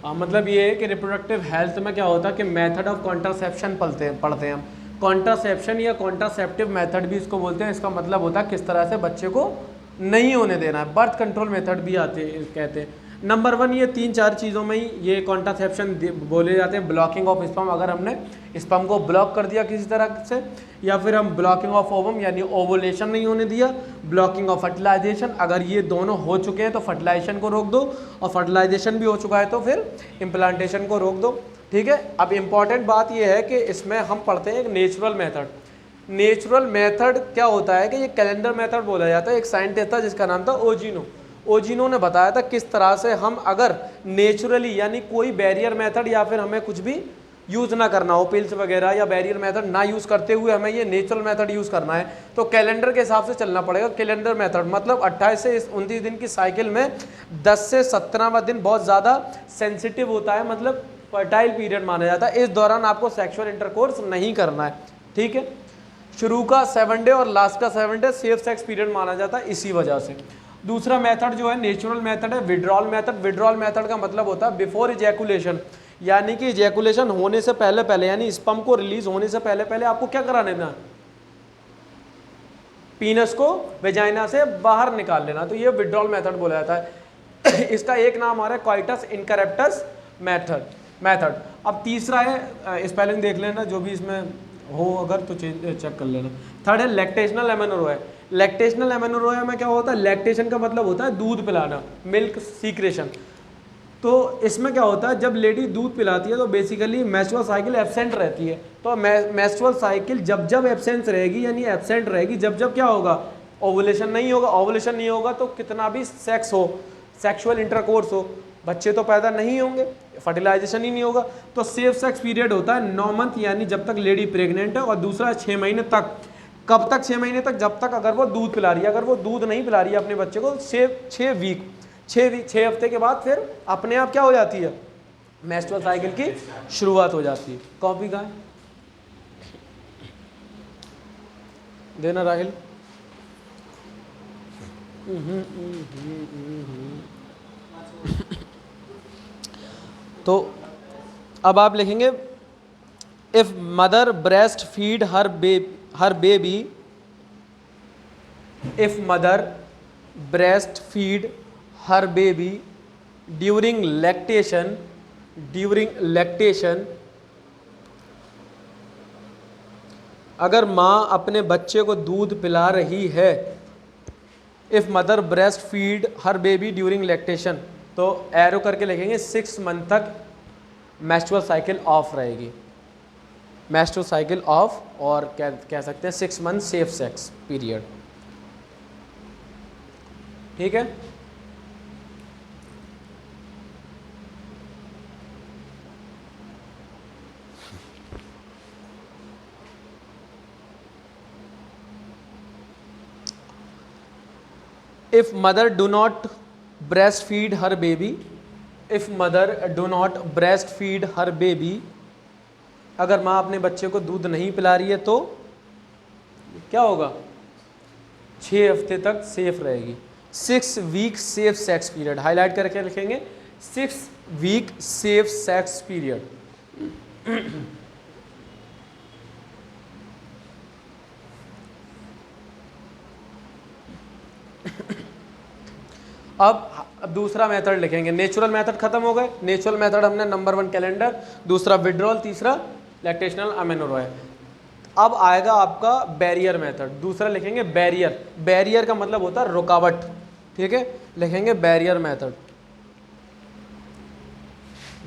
मतलब ये है कि रिप्रोडक्टिव हेल्थ में क्या होता है कि मेथड ऑफ कॉन्ट्रासेप्शन पढ़ते हैं हम। कॉन्ट्रासेप्शन या कॉन्ट्रासेप्टिव मेथड भी इसको बोलते हैं। इसका मतलब होता है किस तरह से बच्चे को नहीं होने देना है। बर्थ कंट्रोल मेथड भी आते हैं, कहते हैं। नंबर 1 ये 3-4 चीज़ों में ही ये कॉन्ट्रासेप्शन बोले जाते हैं। ब्लॉकिंग ऑफ स्पर्म, अगर हमने स्पर्म को ब्लॉक कर दिया किसी तरह से, या फिर हम ब्लॉकिंग ऑफ ओवम यानी ओवुलेशन नहीं होने दिया, ब्लॉकिंग ऑफ फर्टिलाइजेशन, अगर ये दोनों हो चुके हैं तो फर्टिलाइजेशन को रोक दो, और फर्टिलाइजेशन भी हो चुका है तो फिर इम्प्लांटेशन को रोक दो। ठीक है। अब इम्पॉर्टेंट बात ये है कि इसमें हम पढ़ते हैं एक नेचुरल मेथड। नेचुरल मेथड क्या होता है कि ये कैलेंडर मेथड बोला जाता है। एक साइंटिस्ट था जिसका नाम था ओजिनो ने बताया था किस तरह से हम अगर नेचुरली यानी कोई बैरियर मेथड या फिर हमें कुछ भी यूज़ ना करना हो, पिल्स वगैरह या बैरियर मेथड ना यूज़ करते हुए हमें ये नेचुरल मेथड यूज़ करना है तो कैलेंडर के हिसाब से चलना पड़ेगा। कैलेंडर मेथड मतलब 28 से 29 दिन की साइकिल में 10 से 17वां दिन बहुत ज़्यादा सेंसिटिव होता है, मतलब फर्टाइल पीरियड माना जाता है। इस दौरान आपको सेक्सुअल इंटरकोर्स नहीं करना है। ठीक है। शुरू का 7 डे और लास्ट का 7 डे सेफ सेक्स पीरियड माना जाता है इसी वजह से। दूसरा मेथड जो है नेचुरल मेथड है विड्रॉल मेथड। विड्रॉल मेथड का मतलब होता है बिफोर इजैकुलेशन, यानी कि इजैकुलेशन होने से पहले पहले यानी स्पर्म को रिलीज होने से पहले पहले आपको क्या करा लेना, पीनस को वेजाइना से बाहर निकाल लेना, तो ये विड्रॉल मेथड बोला जाता है। इसका एक नाम आ रहा है कॉइटस इनकरप्टस मेथड। अब तीसरा है, स्पेलिंग देख लेना जो भी इसमें हो अगर तो चेक कर लेना। थर्ड है लैक्टेशनल एमेनोरोया। लैक्टेशनल एमेनोरोया में क्या होता है, लैक्टेशन का मतलब होता है दूध पिलाना, मिल्क सीक्रेशन। तो इसमें क्या होता है जब लेडी दूध पिलाती है तो बेसिकली मेंस्ट्रुअल साइकिल एब्सेंट रहती है। तो मेंस्ट्रुअल साइकिल जब जब एब्सेंट रहेगी यानी एब्सेंट रहेगी, जब जब क्या होगा, ओवुलेशन नहीं होगा। ओवुलेशन नहीं होगा तो कितना भी सेक्स हो, सेक्सुअल इंटरकोर्स हो, बच्चे तो पैदा नहीं होंगे, फर्टिलाइजेशन ही नहीं होगा। तो सेफ सेक्स पीरियड होता है 9 मंथ यानी जब तक लेडी प्रेग्नेंट है, और दूसरा 6 महीने तक। कब तक 6 महीने तक, जब तक अगर वो दूध पिला रही है। अगर वो दूध नहीं पिला रही है अपने बच्चे को 6 हफ्ते के बाद फिर अपने आप क्या हो जाती है, मेंस्ट्रुअल साइकिल की शुरुआत हो जाती है। कॉपी का देना राहिल। तो अब आप लिखेंगे if mother breast feed her baby, if mother breast feed her baby during lactation, अगर माँ अपने बच्चे को दूध पिला रही है, if mother breast feed her baby during lactation, तो एरो करके लिखेंगे 6 मंथ तक मेंस्ट्रुअल साइकिल ऑफ रहेगी, मेंस्ट्रुअल साइकिल ऑफ, और कह सकते हैं 6 मंथ सेफ सेक्स पीरियड। ठीक है। If mother do not breastfeed her baby, if mother do not breastfeed her baby, अगर माँ अपने बच्चे को दूध नहीं पिला रही है तो क्या होगा, 6 हफ्ते तक सेफ रहेगी। 6 week safe sex period, highlight करके लिखेंगे 6 वीक सेफ सेक्स पीरियड। अब दूसरा मेथड लिखेंगे। नेचुरल मेथड खत्म हो गए। नेचुरल मेथड हमने नंबर 1 कैलेंडर, दूसरा विड्रॉल, तीसरा लैक्टेशनल अमेनोरोया। अब आएगा आपका बैरियर मेथड। दूसरा लिखेंगे बैरियर। बैरियर का मतलब होता है रुकावट। ठीक है, लिखेंगे बैरियर मेथड।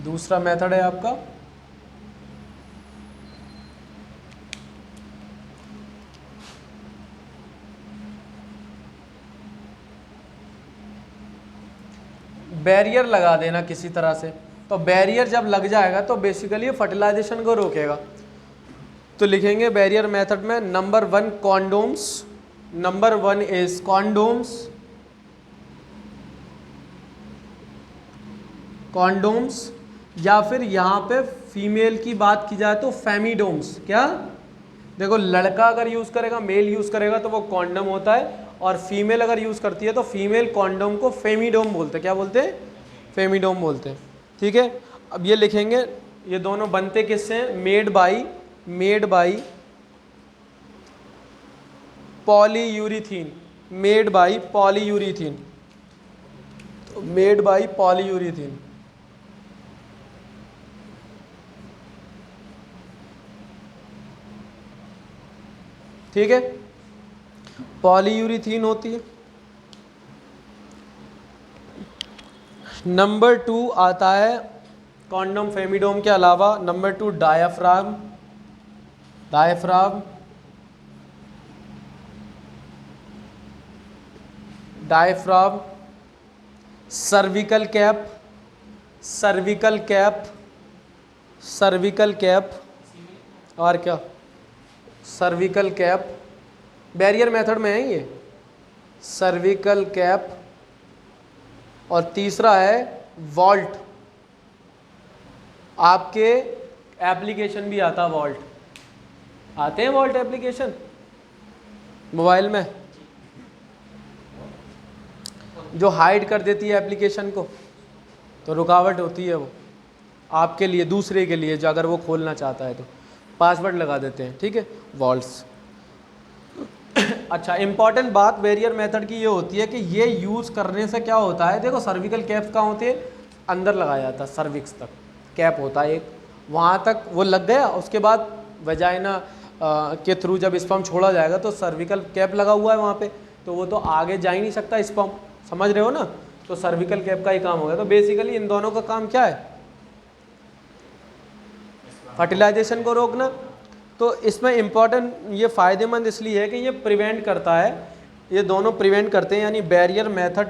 दूसरा मेथड है आपका बैरियर लगा देना किसी तरह से। तो बैरियर जब लग जाएगा तो बेसिकली फर्टिलाइजेशन को रोकेगा। तो लिखेंगे बैरियर मेथड में number 1 condoms, number 1 is condoms, या फिर यहाँ पे फीमेल की बात की जाए तो फेमिडोम्स। क्या, देखो लड़का अगर यूज़ करेगा, मेल यूज़ करेगा तो वो कॉन्डम होता है, और फीमेल अगर यूज़ करती है तो फीमेल कॉन्डोम को फेमिडोम बोलते हैं। क्या बोलते हैं, फेमिडोम बोलते हैं। ठीक है। अब ये लिखेंगे, ये दोनों बनते किससे हैं? मेड बाई पॉलीयूरीथीन, मेड बाई पॉलीयूरीथीन, तो मेड बाई पॉलीयूरीथीन। ठीक है, पॉलीयूरीथीन होती है। नंबर 2 आता है कॉन्डोम फेमिडोम के अलावा, नंबर 2 डायाफ्राम, सर्विकल कैप, और क्या, सर्विकल कैप, बैरियर मेथड में है ये, सर्विकल कैप। और तीसरा है वॉल्ट, आपके एप्लीकेशन भी आता है वॉल्ट, आते हैं वॉल्ट एप्लीकेशन मोबाइल में, जो हाइड कर देती है एप्लीकेशन को, तो रुकावट होती है वो आपके लिए, दूसरे के लिए, जो अगर वो खोलना चाहता है तो पासवर्ड लगा देते हैं। ठीक है, वॉल्ट्स। अच्छा, इंपॉर्टेंट बात बैरियर मेथड की ये होती है कि ये यूज़ करने से क्या होता है, देखो सर्विकल कैप्स कहाँ होते हैं, अंदर लगाया जाता है, सर्विक्स तक कैप होता है एक, वहाँ तक वो लग गया, उसके बाद वजाइना के थ्रू जब स्पर्म छोड़ा जाएगा तो सर्विकल कैप लगा हुआ है वहाँ पे, तो वो तो आगे जा ही नहीं सकता स्पर्म, समझ रहे हो ना, तो सर्विकल कैप का ही काम हो गया। तो बेसिकली इन दोनों का काम क्या है, फर्टिलाइजेशन को रोकना। तो इसमें इम्पॉर्टेंट ये फ़ायदेमंद इसलिए है कि ये प्रिवेंट करता है, ये दोनों प्रिवेंट करते हैं, यानी बैरियर मेथड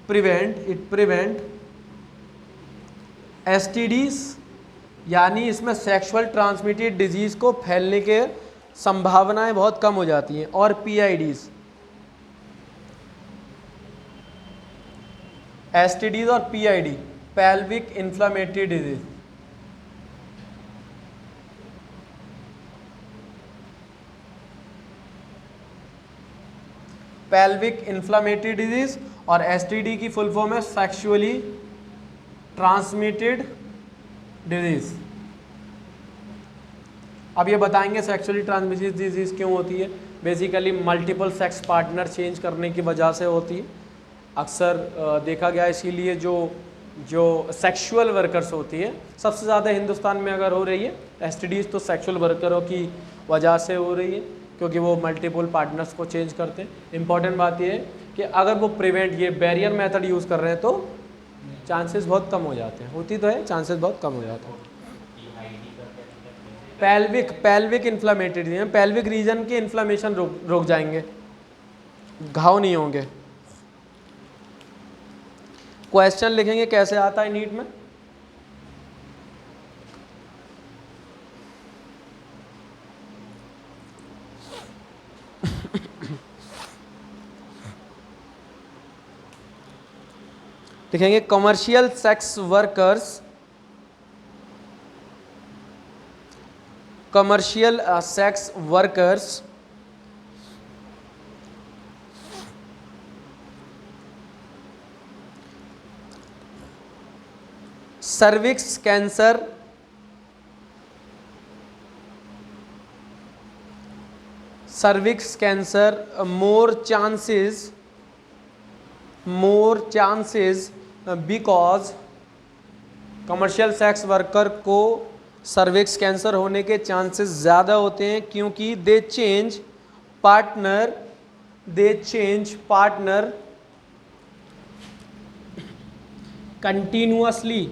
प्रिवेंट एसटीडीज, यानी इसमें सेक्सुअल ट्रांसमिटेड डिजीज़ को फैलने के संभावनाएं बहुत कम हो जाती हैं, और पीआईडीज, एसटीडीज और PID, pelvic inflammatory disease, pelvic inflammatory disease, और एसटीडी की फुल फॉर्म है सेक्सुअली ट्रांसमिटेड डिजीज। अब ये बताएंगे सेक्सुअली ट्रांसमिटेड डिजीज क्यों होती है। Basically multiple sex partner change करने की वजह से होती है, अक्सर देखा गया, इसीलिए जो सेक्सुअल वर्कर्स होती है, सबसे ज़्यादा हिंदुस्तान में अगर हो रही है एसटीडीज तो सेक्सुअल वर्करों की वजह से हो रही है, क्योंकि वो मल्टीपल पार्टनर्स को चेंज करते हैं। इंपॉर्टेंट बात ये है कि अगर वो प्रिवेंट ये बैरियर मेथड यूज़ कर रहे हैं तो चांसेस बहुत कम हो जाते हैं, होती तो है, चांसेस बहुत कम हो जाते हैं। पेल्विक इन्फ्लेमेटरी, पेल्विक रीजन के इन्फ्लेमेशन रुक जाएंगे, घाव नहीं होंगे। क्वेश्चन लिखेंगे कैसे आता है नीट में, लिखेंगे commercial sex workers cervix cancer more chances because commercial sex worker को सर्विक्स कैंसर होने के चांसेस ज़्यादा होते हैं, क्योंकि दे चेंज पार्टनर कंटिन्यूअसली,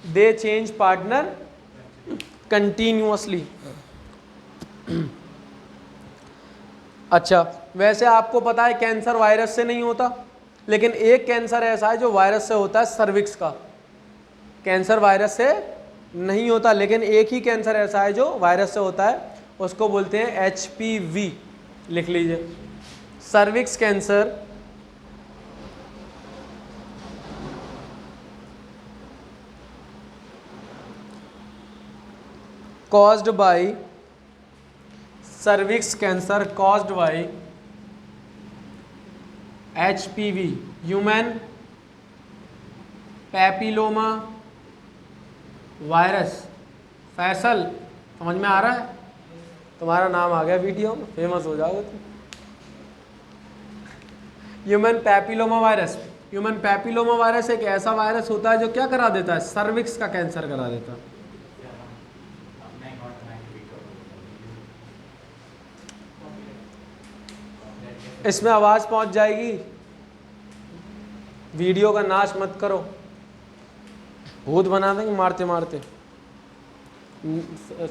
दे चेंज पार्टनर कंटिन्यूअसली। अच्छा, वैसे आपको पता है कैंसर वायरस से नहीं होता, लेकिन एक कैंसर ऐसा है जो वायरस से होता है, सर्विक्स का। कैंसर वायरस से नहीं होता, लेकिन एक ही कैंसर ऐसा है जो वायरस से होता है, उसको बोलते हैं HPV, लिख लीजिए, cervix cancer caused by cervix cancer caused by HPV, human papilloma virus. Faisal समझ में आ रहा है? तुम्हारा नाम आ गया वीडियो में, फेमस हो जाओगे तुम। Human papilloma virus. Human papilloma virus एक ऐसा वायरस होता है जो क्या करा देता है? सर्विक्स का कैंसर करा देता है। इसमें आवाज पहुंच जाएगी, वीडियो का नाश मत करो, भूत बना देंगे मारते मारते।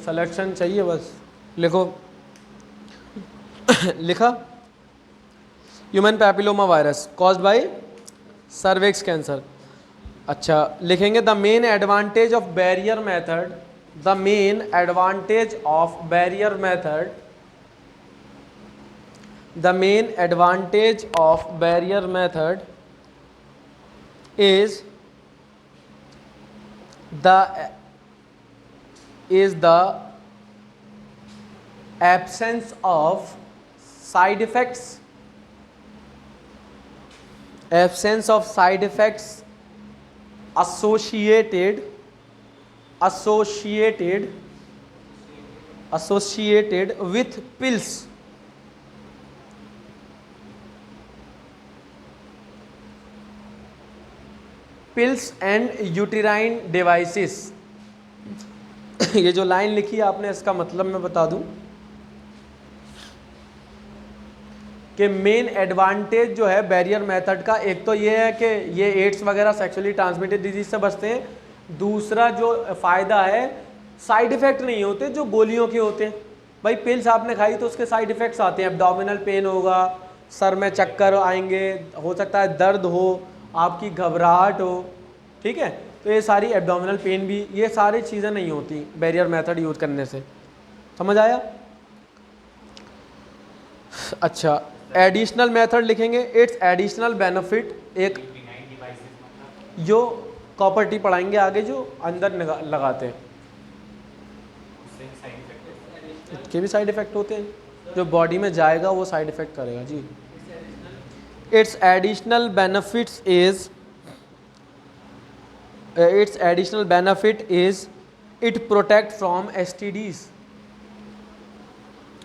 सिलेक्शन चाहिए बस, लिखो लिखा human papilloma virus caused by cervix cancer. अच्छा लिखेंगे the main advantage of barrier method, the main advantage of barrier method, the main advantage of barrier method is the absence of side effects, absence of side effects associated with pills and uterine devices। ये जो line लिखी है आपने, इसका मतलब मैं बता दूं कि मेन एडवांटेज जो है बैरियर मेथड का, एक तो ये है कि ये एड्स वगैरह सेक्सुअली ट्रांसमिटेड डिजीज से बचते हैं। दूसरा जो फ़ायदा है, साइड इफ़ेक्ट नहीं होते जो गोलियों के होते हैं। भाई पिल्स आपने खाई तो उसके साइड इफ़ेक्ट्स आते हैं, एब्डोमिनल पेन होगा, सर में चक्कर आएंगे, हो सकता है दर्द हो, आपकी घबराहट हो, ठीक है। तो ये सारी एब्डोमिनल पेन भी, ये सारी चीज़ें नहीं होती बैरियर मेथड यूज़ करने से। समझ आया? अच्छा एडिशनल मेथड लिखेंगे, इट्स एडिशनल बेनिफिट, एक जो कॉपर्टी पढ़ाएंगे आगे जो अंदर लगाते हैं, इसके भी साइड इफ़ेक्ट होते हैं, जो बॉडी में जाएगा वो साइड इफ़ेक्ट करेगा जी। It's additional benefits is its additional benefit is it protect from STDs,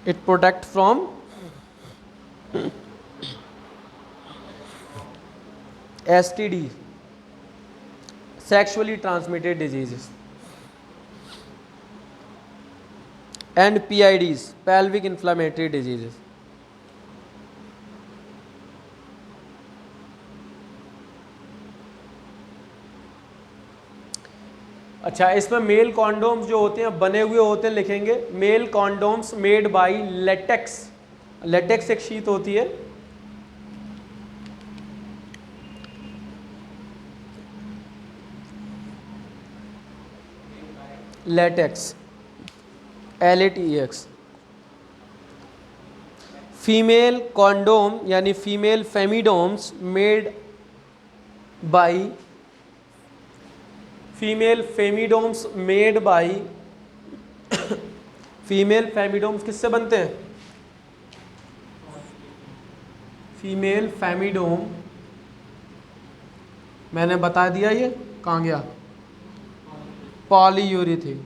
it protect from STD, sexually transmitted diseases, and PIDs, pelvic inflammatory diseases। अच्छा इसमें मेल कॉन्डोम्स जो होते हैं बने हुए होते हैं, लिखेंगे male condoms made by latex. Latex एक शीट होती है, लेटेक्स LATEX। फीमेल कॉन्डोम यानी female femidoms made by, female femidoms made by, female femidoms किससे बनते हैं? फीमेल फेमिडोम मैंने बता दिया, ये कहाँ गया? पॉलीयूरेथेन।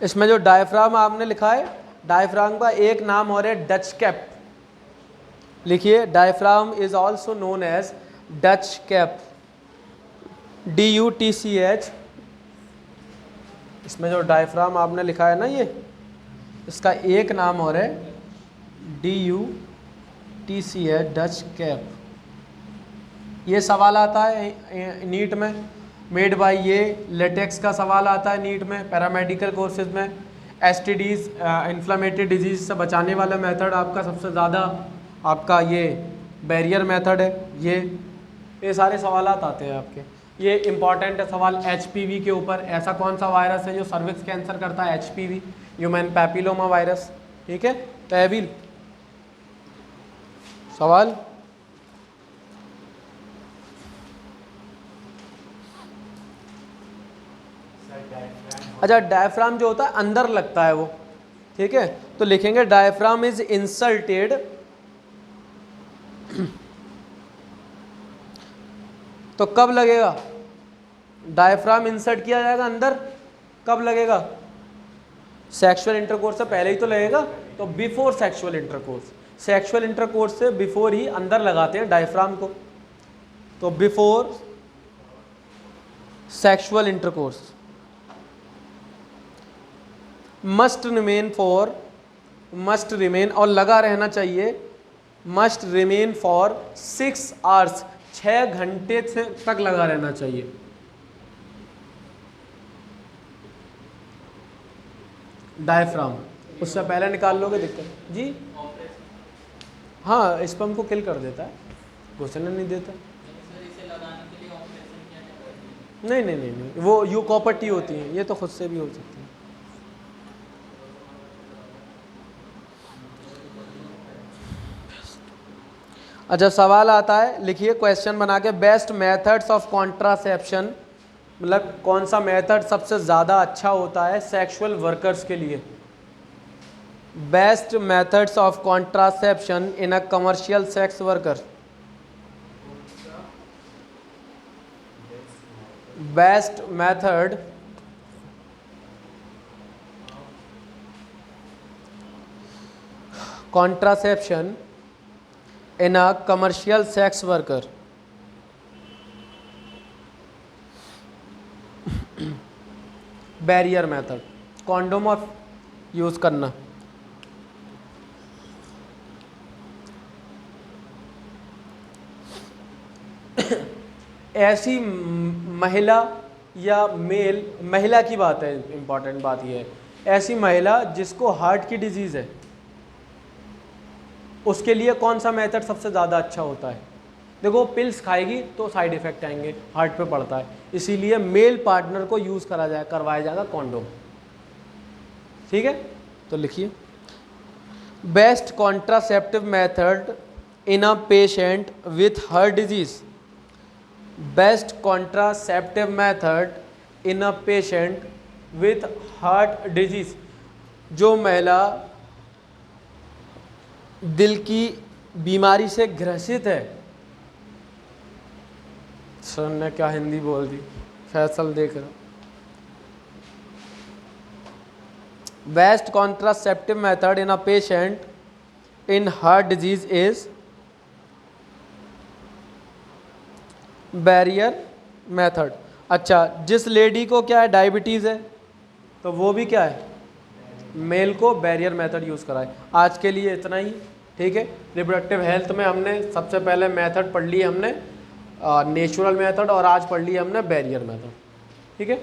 इसमें जो डायफ्राम आपने लिखा है, डायफ्राम का एक नाम और है डच कैप। लिखिए diaphragm is also known as Dutch cap, DUTCH। इसमें जो डायफ्राम आपने लिखा है ना, ये इसका एक नाम और है DUTCH, डच कैप। ये सवाल आता है नीट में, मेड बाय, ये लेटेक्स का सवाल आता है नीट में, पैरामेडिकल कोर्सेज में। STDs इन्फ्लेमेटरी डिजीज से बचाने वाला मेथड आपका सबसे ज़्यादा आपका ये बैरियर मेथड है। ये सारे सवाल आते हैं आपके। ये इंपॉर्टेंट है सवाल HPV के ऊपर। ऐसा कौन सा वायरस है जो सर्विक्स कैंसर करता है? HPV, ह्यूमन पैपिलोमा वायरस, ठीक है। तहवील सवाल। अच्छा, डायफ्राम जो होता है अंदर लगता है वो, ठीक है, तो लिखेंगे डायफ्राम इज इंसल्टेड तो कब लगेगा, डायफ्राम इंसर्ट किया जाएगा अंदर, कब लगेगा, सेक्सुअल इंटरकोर्स से पहले ही तो लगेगा, तो before sexual intercourse, sexual intercourse से बिफोर ही अंदर लगाते हैं डायफ्राम को, तो before sexual intercourse must remain और लगा रहना चाहिए, मस्ट रिमेन फॉर 6 आवर्स, 6 घंटे तक लगा रहना चाहिए। डायफ्राम उससे पहले निकाल लोगे दिक्कत जी। हाँ, स्पर्म को किल कर देता है, घुसने नहीं देता। नहीं, वो यू कॉपर होती है, ये तो खुद से भी हो सकती है। अच्छा, सवाल आता है, लिखिए क्वेश्चन बना के, बेस्ट मेथड्स ऑफ कॉन्ट्रासेप्शन, मतलब कौन सा मेथड सबसे ज़्यादा अच्छा होता है सेक्सुअल वर्कर्स के लिए। Best methods of contraception in a commercial sex worker, best method contraception in a commercial sex worker. Barrier method, condom of use करना। ऐसी महिला या मेल, महिला की बात है, इंपॉर्टेंट बात यह है, ऐसी महिला जिसको हार्ट की डिजीज़ है, उसके लिए कौन सा मेथड सबसे ज़्यादा अच्छा होता है। देखो, पिल्स खाएगी तो साइड इफ़ेक्ट आएंगे, हार्ट पे पड़ता है, इसीलिए मेल पार्टनर को यूज़ करवाया जाएगा कॉन्डोम। ठीक है, तो लिखिए, best contraceptive method in a patient with heart disease, best contraceptive method in a patient with heart disease, जो महिला दिल की बीमारी से ग्रसित है। सर ने क्या हिंदी बोल दी, फैसल देख रहा। Best contraceptive method in a patient in heart disease is barrier method. अच्छा, जिस लेडी को क्या है, डायबिटीज़ है, तो वो भी क्या है, मेल को बैरियर मेथड यूज़ कराए। आज के लिए इतना ही। ठीक है, रिप्रोडक्टिव हेल्थ में हमने सबसे पहले मेथड पढ़ ली हमने नेचुरल मेथड, और आज पढ़ ली हमने बैरियर मेथड। ठीक है।